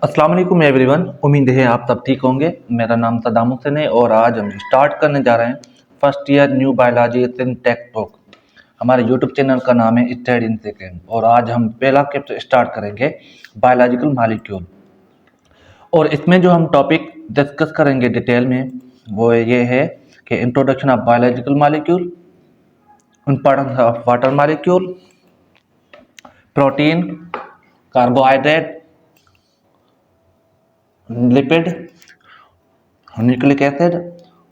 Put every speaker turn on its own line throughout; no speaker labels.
अस्सलाम वालेकुम एवरीवन। उम्मीद है आप सब ठीक होंगे। मेरा नाम सदाम हुसैन है और आज हम स्टार्ट करने जा रहे हैं फर्स्ट ईयर न्यू बायोलॉजी इन टेक टॉक। हमारे यूट्यूब चैनल का नाम है स्टडी इन सेकेंड और आज हम पहला चैप्टर स्टार्ट करेंगे बायोलॉजिकल मॉलिक्यूल। और इसमें जो हम टॉपिक डिस्कस करेंगे डिटेल में वो ये है कि introduction of biological molecule, importance of water molecule, protein, carbohydrate, lipid, nucleic acid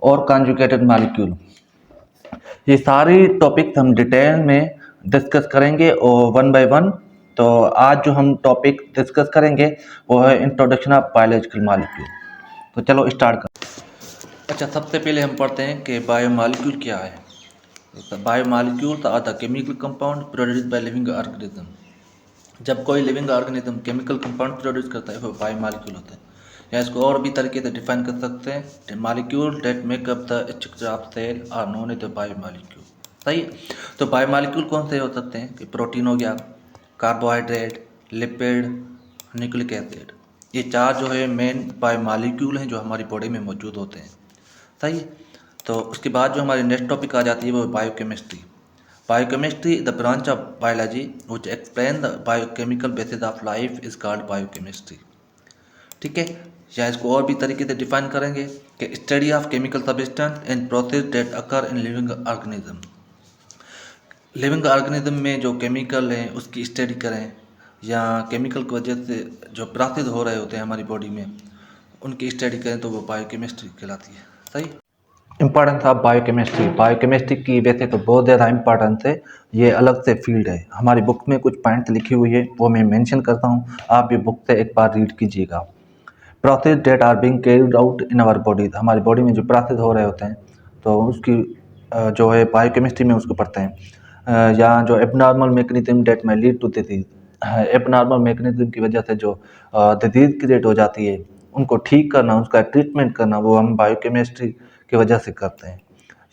और कॉन्जुगेटेड मॉलिक्यूल। ये सारी टॉपिक्स हम डिटेल में डिस्कस करेंगे और वन बाय वन। तो आज जो हम टॉपिक डिस्कस करेंगे वो है इंट्रोडक्शन ऑफ बायोलॉजिकल मॉलिक्यूल। तो चलो स्टार्ट कर। अच्छा, सबसे पहले हम पढ़ते हैं कि बायोमॉलिक्यूल क्या है। Biomolecule are the chemical compound produced by living organism. जब कोई living organism chemical compound produce करता है वो बायोमॉलिक्यूल होता है। या इसको और भी तरीके से डिफाइन कर सकते हैं, molecule that make up the structure of cell are known as the biomolecule. सही है। तो बायोमॉलिक्यूल कौन से हो सकते हैं कि प्रोटीन हो गया, कार्बोहाइड्रेट, लिपिड, न्यूक्लिक एसिड। ये चार जो है मेन बायोमॉलिक्यूल हैं जो हमारी बॉडी में मौजूद होते हैं। सही है। तो उसके बाद जो हमारी नेक्स्ट टॉपिक आ जाती है वो biochemistry. Biochemistry, the branch of biology which explain the biochemical basis of life is called biochemistry। ठीक है। या इसको और भी तरीके से डिफाइन करेंगे कि study of chemical substance and process that occur in living organism. Living organism में जो केमिकल हैं उसकी स्टडी करें या केमिकल की वजह से जो प्रोसेस हो रहे होते हैं हमारी बॉडी में उनकी स्टडी करें तो वो बायोकेमिस्ट्री कहलाती है। सही। Importance of biochemistry. बायोकेमिस्ट्री की वैसे तो बहुत ज़्यादा इम्पॉर्टेंस है, ये अलग से फील्ड है। हमारी बुक में कुछ पॉइंट लिखी हुई है वो मैं मेंशन करता हूँ, आप ये बुक से एक बार रीड कीजिएगा। Process that are being carried out in our body. हमारी बॉडी में जो प्रोसेस हो रहे होते हैं तो उसकी जो है बायोकेमिस्ट्री में उसको पढ़ते हैं। या जो abnormal mechanism that may lead to disease. Abnormal mechanism की वजह से जो डिजीज क्रिएट हो जाती है उनको ठीक करना, उसका ट्रीटमेंट करना, वो हम बायोकेमिस्ट्री की वजह से करते हैं।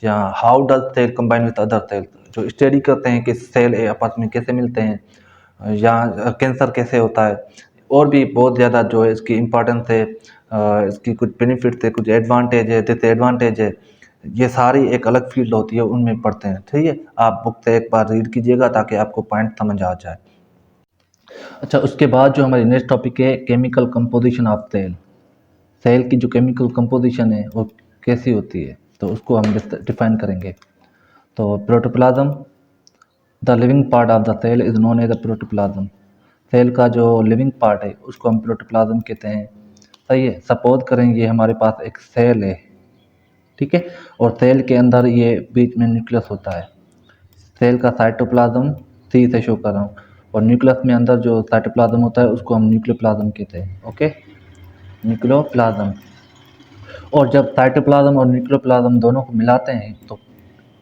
या how does cell combine with other cell, जो स्टडी करते हैं कि सेल आपस में कैसे मिलते हैं या कैंसर कैसे होता है। और भी बहुत ज़्यादा जो है इसकी इम्पोर्टेंस है, इसकी कुछ बेनिफिट्स है, कुछ एडवांटेज है, डिसएडवांटेज है। ये सारी एक अलग फील्ड होती है, उनमें पढ़ते हैं। ठीक है, आप बुक से एक बार रीड कीजिएगा ताकि आपको पॉइंट समझ आ जाए। अच्छा, उसके बाद जो हमारी नेक्स्ट टॉपिक है chemical composition of cell. Cell की जो केमिकल कंपोजिशन है वो कैसी होती है तो उसको हम डिफाइन करेंगे। तो protoplasm, the living part of the cell is known as the protoplasm. Cell का जो लिविंग पार्ट है उसको हम प्रोटोप्लाज्म कहते हैं। सही है। सपोज करें ये हमारे पास एक सेल है, ठीक है, और सेल के अंदर ये बीच में न्यूक्लियस होता है। सेल का साइटोप्लाज्म सी से शो कर रहा हूँ और न्यूक्लियस में अंदर जो साइटोप्लाज्म होता है उसको हम न्यूक्लियोप्लाज्म कहते हैं। Okay, nucleoplasm. और जब साइटोप्लाज्म और न्यूक्लियोप्लाज्म दोनों को मिलाते हैं तो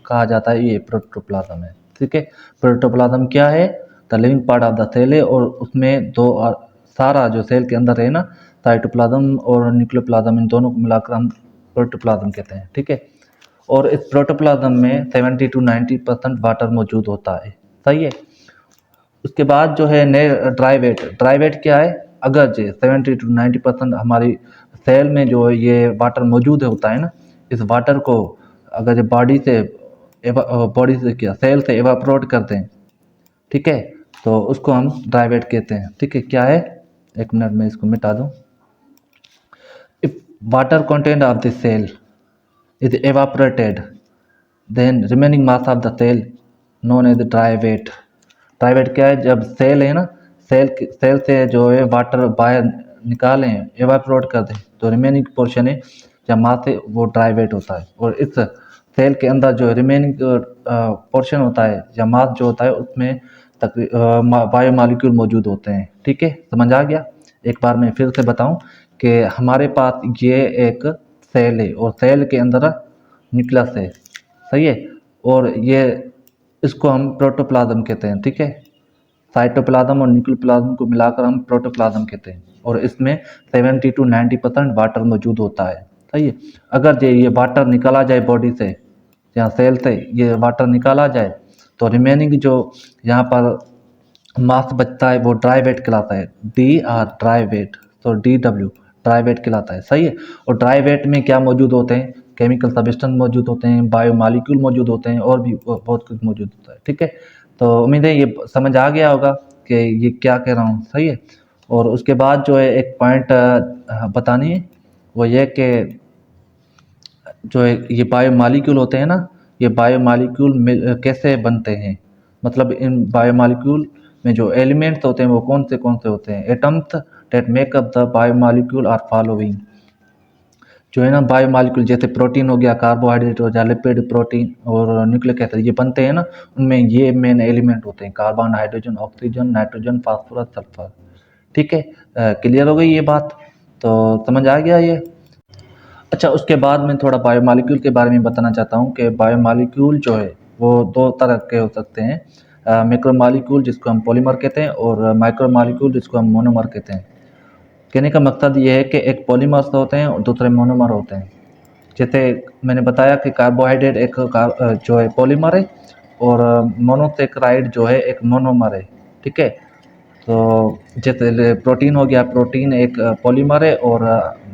कहा जाता है ये प्रोटोप्लाज्म है। ठीक है। प्रोटोप्लाज्म क्या है? The living part of the cell है और उसमें सारा जो सेल के अंदर है ना, साइटोप्लाज्म और न्यूक्लियोप्लाज्म, इन दोनों को मिलाकर हम प्रोटोप्लाज्म कहते हैं। ठीक है। और इस प्रोटोप्लाज्म में 70 to 90% वाटर मौजूद होता है। सही है। उसके बाद जो है ड्राई वेट। ड्राई वेट क्या है? अगर जो 70 to 90% हमारी सेल में जो है ये वाटर मौजूद होता है ना, इस वाटर को अगर जो बॉडी से क्या सेल से एवापोरेट करते हैं, ठीक है, तो उसको हम ड्राई वेट कहते हैं। ठीक है। क्या है? एक मिनट में इसको मिटा दूं। If water content of the cell is evaporated then remaining mass of the cell known as dry weight. Dry weight क्या है? जब सेल है ना, सेल से जो है वाटर बाहर निकालें, एवापोरेट कर दें, तो रिमेनिंग पोर्शन है या मास है वो ड्राई वेट होता है। और इस सेल के अंदर जो रिमेनिंग पोर्शन होता है या मास जो होता है उसमें बायोमॉलिक्यूल मौजूद होते हैं। ठीक है, समझ आ गया? एक बार मैं फिर से बताऊं कि हमारे पास ये एक सेल है और सेल के अंदर न्यूक्लियस है। सही है। और ये इसको हम प्रोटोप्लाज्म कहते हैं। ठीक है। साइटोप्लाज्म और न्यूक्लियोप्लाज्म को मिलाकर हम प्रोटोप्लाज्म कहते हैं और इसमें 70 to 90% वाटर मौजूद होता है। सही है। अगर ये वाटर निकाला जाए बॉडी से या सेल से, ये वाटर निकाला जाए तो रिमेनिंग जो यहाँ पर मास बचता है वो ड्राई वेट कहलाता है। D R dry weight. तो DW ड्राई वेट कहलाता है। सही है। और ड्राई वेट में क्या मौजूद होते हैं, केमिकल सब्सटेंस मौजूद होते हैं, बायोमॉलिक्यूल मौजूद होते हैं और भी बहुत कुछ मौजूद होता है। ठीक है, तो उम्मीद है ये समझ आ गया होगा कि ये क्या कह रहा हूँ। सही है। और उसके बाद जो है एक पॉइंट बतानी है, वो ये कि जो है ये बायोमॉलिक्यूल होते हैं ना, ये बायोमॉलिक्यूल कैसे बनते हैं, मतलब इन बायोमॉलिक्यूल में जो एलिमेंट्स होते हैं वो कौन से होते हैं। Atoms that make up the biomolecule are following. जो है ना बायोमॉलिक्यूल, जैसे प्रोटीन हो गया, कार्बोहाइड्रेट हो गया, लिपिड, प्रोटीन और न्यूक्लिक एसिड, ये बनते हैं ना, उनमें ये मेन एलिमेंट होते हैं, carbon, hydrogen, oxygen, nitrogen, phosphorus, sulphur. ठीक है, क्लियर हो गई ये बात, तो समझ आ गया ये। अच्छा, उसके बाद मैं थोड़ा बायोमॉलिक्यूल के बारे में बताना चाहता हूँ कि बायोमॉलिक्यूल जो है वो दो तरह के हो सकते हैं, मैक्रोमॉलिक्यूल जिसको हम पॉलीमर कहते हैं और माइक्रोमॉलिक्यूल जिसको हम मोनोमर कहते हैं। कहने का मकसद ये है कि एक पॉलीमर्स होते हैं और दूसरे मोनोमर होते हैं। जैसे मैंने बताया कि कार्बोहाइड्रेट एक जो है पॉलीमर है और मोनोसेक्राइड जो है एक मोनोमर है। ठीक है, तो जैसे प्रोटीन हो गया, प्रोटीन एक पॉलीमर है और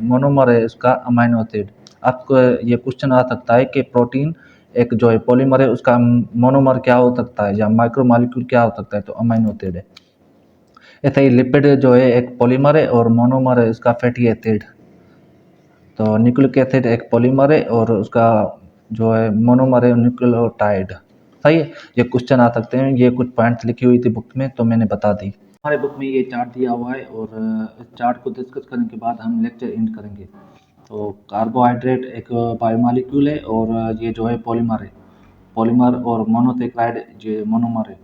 मोनोमर है उसका अमाइनो एसिड। आपको ये क्वेश्चन आ सकता है कि प्रोटीन एक जो है पॉलीमर है उसका मोनोमर क्या हो सकता है या माइक्रोमॉलिक्यूल क्या हो सकता है, तो अमाइनो एसिड है। ऐसे ही लिपिड जो है एक पॉलीमर है और मोनोमर है उसका फैटी एसिड। तो न्यूक्लिक एसिड एक पॉलीमर है और उसका जो है मोनोमर है न्यूक्लियोटाइड। सही है, ये क्वेश्चन आ सकते हैं। ये कुछ पॉइंट्स लिखी हुई थी बुक में तो मैंने बता दी। हमारे बुक में ये चार्ट दिया हुआ है और इस चार्ट को डिस्कस करने के बाद हम लेक्चर एंड करेंगे। तो कार्बोहाइड्रेट एक बायोमॉलिक्यूल है और ये जो है पॉलीमर है, पॉलीमर और मोनोसेक्राइड ये मोनोमर है।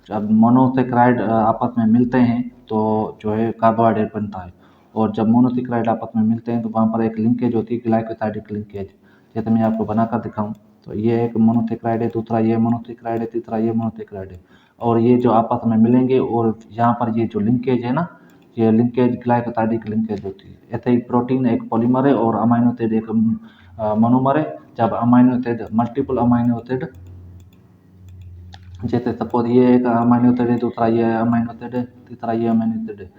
जब मोनोसेक्राइड आपस में मिलते हैं तो जो है कार्बोहाइड्रेट बनता है, और जब मोनोसेक्राइड आपस में मिलते हैं तो वहाँ पर एक लिंकेज होती है, ग्लाइकोसाइडिक लिंकेज। जैसे मैं आपको बनाकर दिखाऊं, तो ये एक मोनोसेक्राइड है, दूसरा ये मोनोसेक्राइड है, तीसरा ये मोनोसेक्राइड है, और ये जो आपस में मिलेंगे और यहाँ पर ये जो लिंकेज है ना, ये लिंकेज ग्लाइकोसाइडिक लिंकेज होती है। ऐसे ही प्रोटीन एक पॉलीमर है और अमाइनो एसिड एक मोनोमर है। जब amino acid multiple amino acid, जैसे सपोज ये एक अमाइनो एसिड है, दूसरा ये अमाइनो एसिड है, तीसरा ये अमाइनो एसिड है,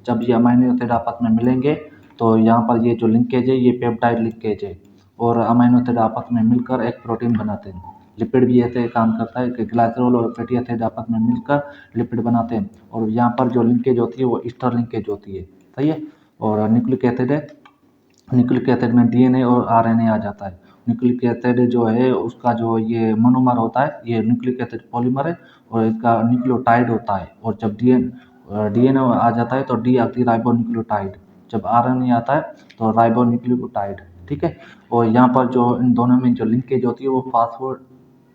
जब ये अमाइनो एसिड आपस में मिलेंगे तो यहाँ पर ये जो लिंकेज है ये पेप्टाइड लिंकेज है, और अमाइनो एसिड आपस में मिलकर एक प्रोटीन बनाते हैं। लिपिड भी ऐसे काम करता है कि ग्लाइसरॉल और फैटी एसिड आपस में मिलकर लिपिड बनाते हैं, और यहाँ पर जो लिंकेज होती है वो ईस्टर लिंकेज होती है। सही है। और न्यूक्लिक एसिड है, न्यूक्लिक एसिड में डीएनए और आरएनए आ जाता है। न्यूक्लिक एसिड जो है उसका जो ये मोनोमर होता है, ये न्यूक्लिक एसिड पॉलीमर है और इसका न्यूक्लियोटाइड होता है। और जब डीएनए आ जाता है तो डी आती है राइबो न्यूक्लियोटाइड, जब आरएनए आता है तो राइबो न्यूक्लियोटाइड। ठीक है। और यहाँ पर जो इन दोनों में जो लिंकेज होती है वो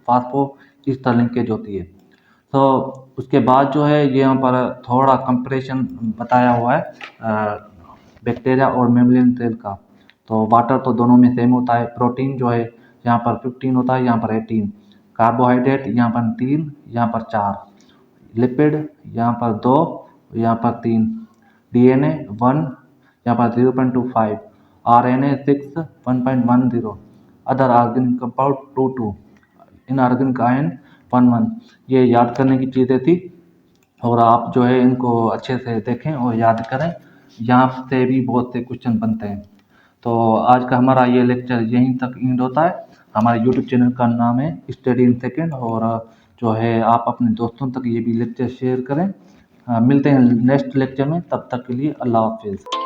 फास्फो ईस्टर लिंकेज होती है। तो उसके बाद जो है ये यहाँ पर थोड़ा कंपैरिजन बताया हुआ है बैक्टीरिया और मेम्ब्रेन सेल का। तो वाटर तो दोनों में सेम होता है। प्रोटीन जो है यहाँ पर 15 होता है, यहाँ पर 18। कार्बोहाइड्रेट यहाँ पर 3, यहाँ पर 4। लिपिड यहाँ पर 2, यहाँ पर 3। डीएनए 1, यहाँ पर 0.25। RNA 6, 1.10। Other organic compound 2, inorganic ion 1। ये याद करने की चीज़ें थी, और आप जो है इनको अच्छे से देखें और याद करें। यहाँ से भी बहुत से क्वेश्चन बनते हैं। तो आज का हमारा ये लेक्चर यहीं तक एंड होता है। हमारे यूट्यूब चैनल का नाम है स्टडी इन सेकेंड, और जो है आप अपने दोस्तों तक ये भी लेक्चर शेयर करें। मिलते हैं नेक्स्ट लेक्चर में, तब तक के लिए अल्लाह हाफिज़।